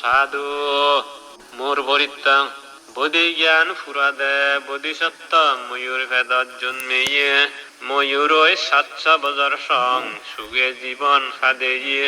সাধু মোর পরিত্রাং বোধি জ্ঞান ফুরাদে বোধিসত্ত্ব ময়ূর ভেদত জন্মেয়ে ময়ূরই ৭০০ বছর সং সুগে জীবন খাদেয়ে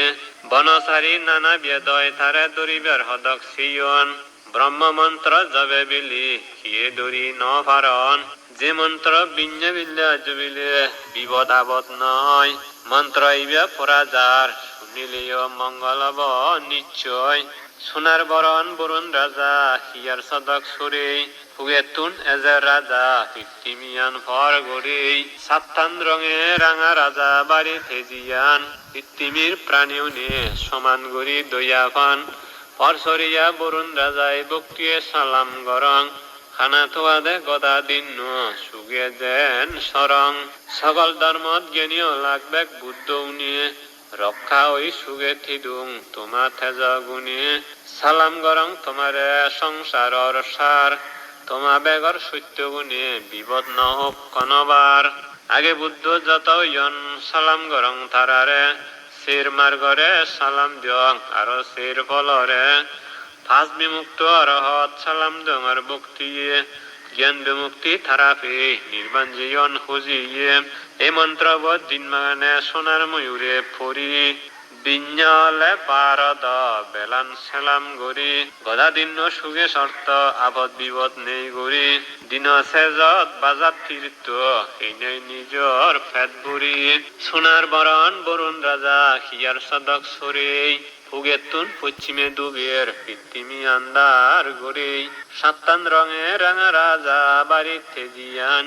বনচারী নানা বেদয় তারে দরিবার হদক সিয়ন ব্রহ্ম মন্ত্র জবে বিলি কিয়ে দরি ন পারন যে মন্ত্র বিঞ্জে বিল্লে জবিলে বিপদ আপদ নয় মন্ত্র ইবে পরা যার শুনিলেও মঙ্গল হব নিশ্চয় সোনার বরণ বরুণ রাজা হিয়ার সদক সরে হুগেতুন এজের রাজা কৃত্তিমিয়ান ভর গড়ে সাত্তান রঙে রাঙা রাজা বাড়ি থেজিয়ান কৃত্তিমির প্রাণীও নে সমান গড়ি দয়াভান পরসরিয়া বরুণ রাজায় বক্তিয়ে সালাম গরং খানা থোয়াদে গদা দিন সুগে যেন সরং সকল ধর্মত জ্ঞানীয় লাগবেক বুদ্ধ উনিয়ে রক্ষা ওই সুগে থিদুং তোমা থেজ গুণে সালাম গরং তোমারে সংসারর সার তোমা বেগর সত্য গুণে বিপদ নহক কনবার আগে বুদ্ধ যত ইয়ন সালাম গরং তারারে সের মার্গরে সালাম দিয়ং আর সের ফলরে ফাঁস বিমুক্ত অরহত সালাম দঙর ভক্তিয়ে জ্ঞান বিমুক্তি থারাপে নির্বাণ জীবন খুঁজিয়ে এই মন্ত্রবধ দিন মানে সোনার ময়ূরে ফরি বিঞ্জলে পারদ বেলান সেলাম গরি গদা দিন সুগে শর্ত আবদ বিপদ নেই গরি দিন সেজত বাজার তীর্থ এই নেই নিজর ফেট বুড়ি সোনার বরণ বরুণ রাজা হিয়ার সদক সরে হুগেতুন পশ্চিমে ডুবের কৃত্রিমি আন্দার গড়ে সাত্তান রঙে রাঙা রাজা বাড়ি থেজিয়ান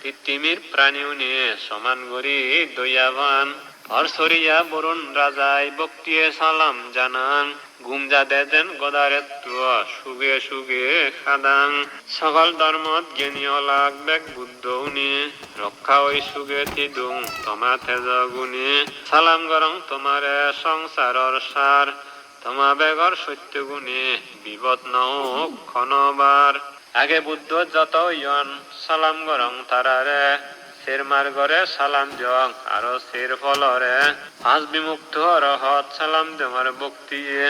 কৃত্রিমির প্রাণীও নে সমান গড়ি দয়াবান অরসরিয়া বরুণ রাজায় বক্তিয়ে সালাম জানান গুমজা দেন গদারেত্ব সুগে সুগে খাদাং সকল ধর্মত জ্ঞানীয় লাগবেক বুদ্ধ উনি রক্ষা ওই সুগে থিদুং তোমা থেজ গুণে সালাম গরং তোমারে সংসারর সার তোমা বেগর সত্য গুণে বিপদ নহক ক্ষণবার আগে বুদ্ধ যত ইয়ন সালাম গরং তারারে সের মার্গরে সালাম জং আর সের ফলরে ফাঁস বিমুক্ত রহত সালাম দেমার ভক্তিয়ে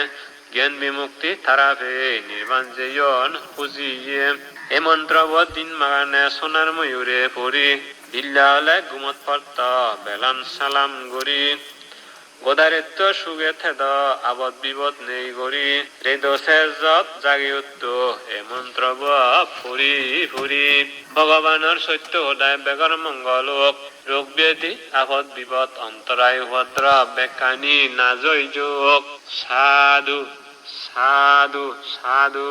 জ্ঞান বিমুক্তি থারাপে নির্বাণ জীবন খুঁজিয়ে এ মন্ত্রবধ দিন মাগানে সোনার ময়ূরে পড়ি দিল্লা হলে গুমত পড়ত বেলান সালাম গরি গোদারিত্ব সুগে থেদ আবদ বিপদ নেই গরি হৃদয় যত জাগি উত্ত এ মন্ত্র ফুরি ফুরি ভগবানের সত্য সদায় বেগর মঙ্গলোক রোগ ব্যাধি আপদ বিপদ অন্তরায় ভদ্র বেকানি নাজয় যোগ সাধু সাধু সাধু